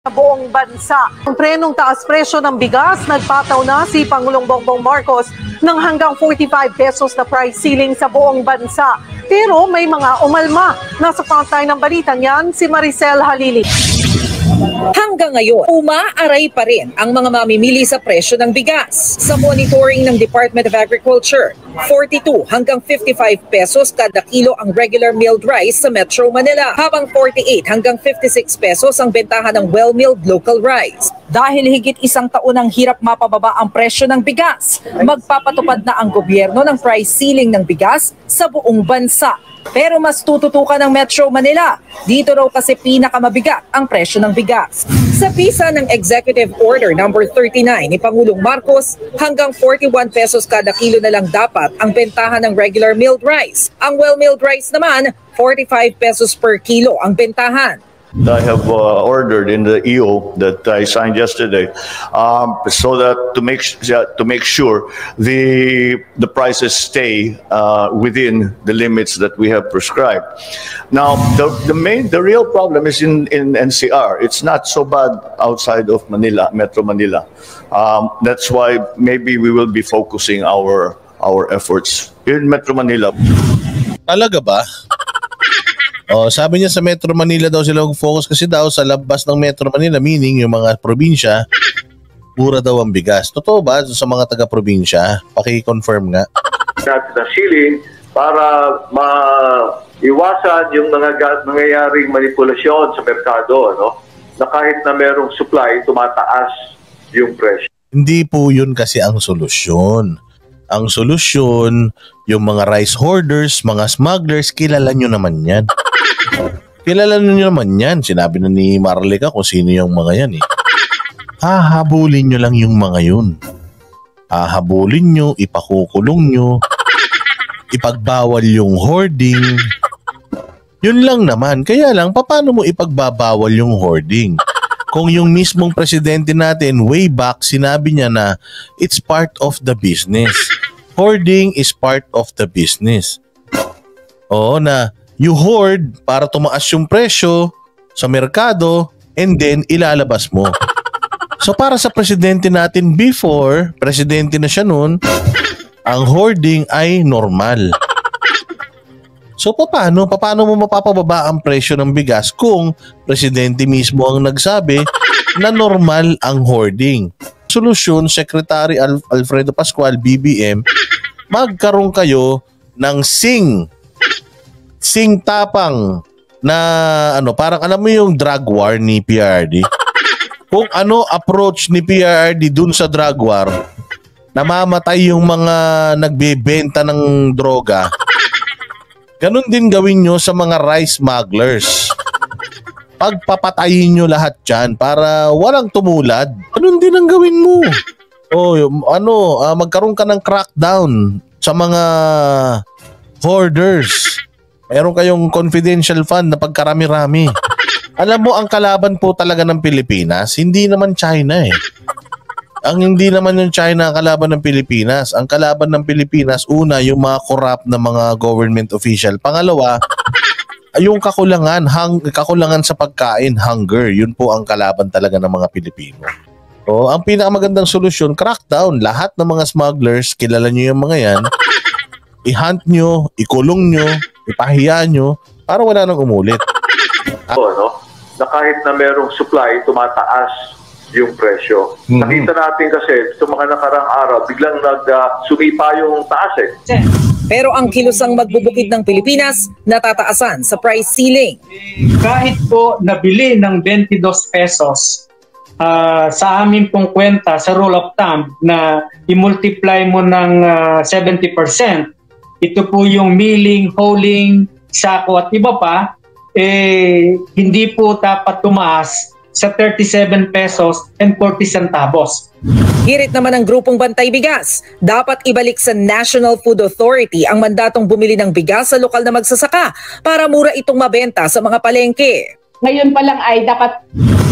buong bansa. Ang prenong taas presyo ng bigas, nagpataw na si Pangulong Bongbong Marcos ng hanggang 45 pesos na price ceiling sa buong bansa. Pero may mga umalma. Nasa frontline ng balitang yan, si Maricel Halili. Hanggang ngayon, umaaray pa rin ang mga mamimili sa presyo ng bigas. Sa monitoring ng Department of Agriculture, 42 hanggang 55 pesos kada kilo ang regular milled rice sa Metro Manila, habang 48 hanggang 56 pesos ang bentahan ng well-milled local rice. Dahil higit isang taon ang hirap mapababa ang presyo ng bigas, magpapatupad na ang gobyerno ng price ceiling ng bigas sa buong bansa. Pero mas tututukan ng Metro Manila. Dito raw kasi pinakamabigat ang presyo ng bigas. Sa bisa ng Executive Order No. 39 ni Pangulong Marcos, hanggang 41 pesos kada kilo na lang dapat ang bentahan ng regular milled rice. Ang well-milled rice naman, 45 pesos per kilo ang bentahan. I have ordered in the EO that I signed yesterday, so that to make sure the prices stay within the limits that we have prescribed. Now, the real problem is in NCR. It's not so bad outside of Manila, Metro Manila. That's why maybe we will be focusing our efforts in Metro Manila. Talaga ba? Oh, sabi niya sa Metro Manila daw sila mag-focus kasi daw sa labas ng Metro Manila, meaning yung mga probinsya, mura daw ang bigas. Totoo ba sa mga taga-probinsya? Paki-confirm nga. Natin ang ceiling para maiwasan yung nangyayaring manipulasyon sa merkado, no? Na kahit na merong supply, tumataas yung presyo. Hindi po yun kasi ang solusyon. Ang solusyon, yung mga rice hoarders, mga smugglers, kilala nyo naman yan. Kilala nyo naman yan. Sinabi na ni Marlica kung sino yung mga yan eh. Hahabulin nyo lang yung mga yun. Hahabulin nyo, ipakukulong nyo, ipagbawal yung hoarding. Yun lang naman. Kaya lang, paano mo ipagbabawal yung hoarding? Kung yung mismong presidente natin way back, sinabi niya na it's part of the business. Hoarding is part of the business. Oo, na you hoard para tumaas yung presyo sa merkado and then ilalabas mo. So para sa presidente natin before, presidente na siya noon, ang hoarding ay normal. So paano mo mapapababa ang presyo ng bigas kung presidente mismo ang nagsabi na normal ang hoarding? Solusyon, Secretary Alfredo Pascual, BBM, magkaroon kayo ng sing tapang na parang alam mo yung drug war ni PRD. Kung ano approach ni PRD dun sa drug war, namamatay yung mga nagbebenta ng droga. Ganon din gawin nyo sa mga rice smugglers. Pagpapatayin nyo lahat dyan para walang tumulad, ganon din ang gawin mo. Magkaroon ka ng crackdown sa mga hoarders. Meron kayong confidential fund na pagkarami-rami. Alam mo, ang kalaban po talaga ng Pilipinas, hindi naman China eh. Hindi naman yung China ang kalaban ng Pilipinas. Ang kalaban ng Pilipinas, una, yung mga corrupt na mga government official. Pangalawa, yung kakulangan sa pagkain, hunger. Yun po ang kalaban talaga ng mga Pilipino. Ang pinakamagandang solusyon, crackdown. Lahat ng mga smugglers, kilala nyo yung mga yan, i-hunt nyo, ikulong nyo, ipahiya nyo, para wala nang umulit. Na kahit na merong supply, tumataas yung presyo. Nakita natin kasi sa mga nakarang araw, biglang sumipa yung taas eh. Pero ang kilusang magbubukid ng Pilipinas, natataasan sa price ceiling. Kahit po nabili ng 22 pesos, sa amin pong kwenta, sa rule of thumb, na i-multiply mo ng 70%, ito po yung milling, hauling, sako at iba pa, hindi po dapat tumaas sa 37 pesos and 40 centavos. Hirit naman ng grupong Bantay Bigas, dapat ibalik sa National Food Authority ang mandatong bumili ng bigas sa lokal na magsasaka para mura itong mabenta sa mga palengke. Ngayon pa lang ay dapat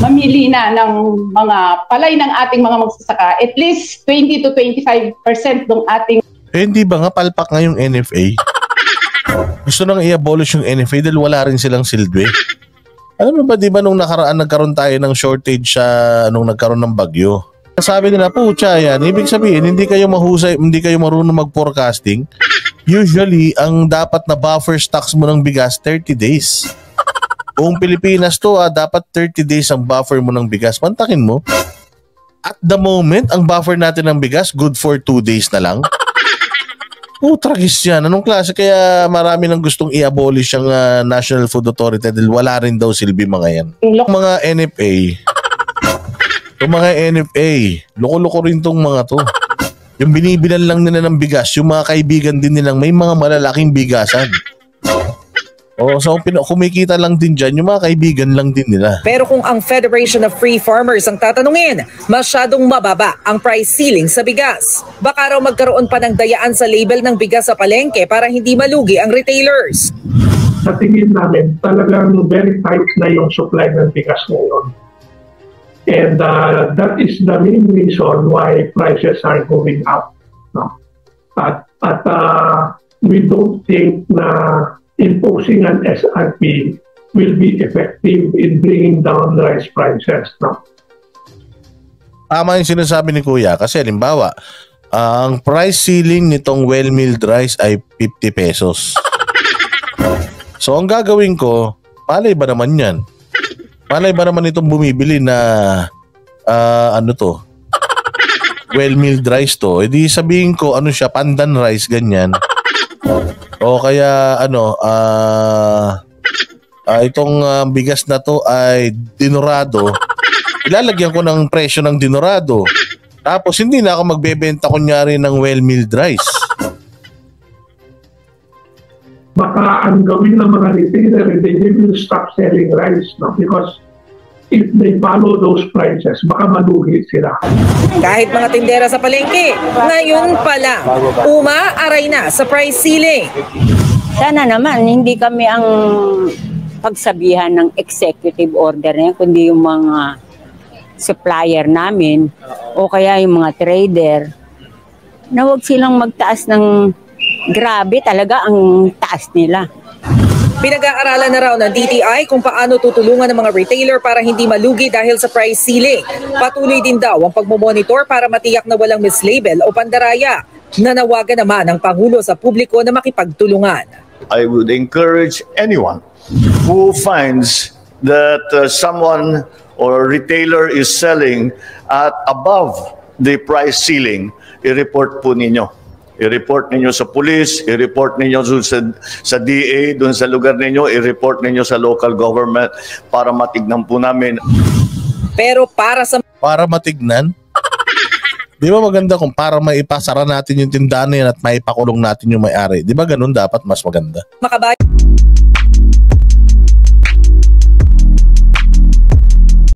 mamili na ng mga palay ng ating mga magsasaka, at least 20 to 25% ng ating... Hindi ba nga palpak nga yung NFA? Gusto nang i-abolish yung NFA dahil wala rin silang silbi. Alam mo ba, di ba nung nakaraan nagkaroon tayo ng shortage nung nagkaroon ng bagyo? Sabi nila, pucha yan, ibig sabihin, hindi kayo mahusay, hindi kayo marunong mag-forecasting. Usually, ang dapat na buffer stocks mo ng bigas, 30 days. Buong Pilipinas to, dapat 30 days ang buffer mo ng bigas. Pantakin mo. At the moment, ang buffer natin ng bigas, good for 2 days na lang. Tragis yan. Anong klase? Kaya marami nang gustong i-abolish ang National Food Authority dahil wala rin daw silbi mga yan. Mga NFA. Itong mga NFA, loko-loko rin tong mga to. Yung binibilan lang nila ng bigas, yung mga kaibigan din nilang may mga malalaking bigasan. So kumikita lang din dyan, yung mga kaibigan lang din nila. Pero kung ang Federation of Free Farmers ang tatanungin, masyadong mababa ang price ceiling sa bigas. Baka raw magkaroon pa ng dayaan sa label ng bigas sa palengke para hindi malugi ang retailers. Sa tingin namin, talagang very tight na yung supply ng bigas ngayon. And that is the main reason why prices are going up. No? At we don't think na imposing an SRP will be effective in bringing down rice prices. No? Tama yung sinasabi ni Kuya kasi halimbawa, ang price ceiling nitong well-milled rice ay 50 pesos. So ang gagawin ko, palay ba naman yan? Palay ba naman itong bumibili na well-milled rice to? E di sabihin ko, ano siya, pandan rice, ganyan. O kaya itong bigas na to ay dinorado. Ilalagyan ko ng presyo ng dinorado. Tapos hindi na ako magbebenta kunyari ng well-milled rice. Baka ang gawin ng mga retailer, they will stop selling rice, no? Because if they follow those prices, baka malugi sila. Kahit mga tindera sa palengke, ngayon pa lang, umaaray na sa price ceiling. Sana naman hindi kami ang pagsabihan ng executive order na yan, kundi yung mga supplier namin o kaya yung mga trader na huwag silang magtaas ng grabe talaga ang taas nila. Pinag-aaralan na raw ng DTI kung paano tutulungan ng mga retailer para hindi malugi dahil sa price ceiling. Patuloy din daw ang pagmomonitor para matiyak na walang mislabel o pandaraya. Nanawagan naman ang Pangulo sa publiko na makipagtulungan. I would encourage anyone who finds that someone or retailer is selling at above the price ceiling, i-report po ninyo. I-report ninyo sa police, i-report ninyo sa DA, doon sa lugar ninyo, i-report ninyo sa local government para matignan po namin. Pero para matignan? Di ba maganda kung para maipasara natin yung tindahan na yan at maipakulong natin yung may-ari? Di ba ganun dapat mas maganda? Makabayan.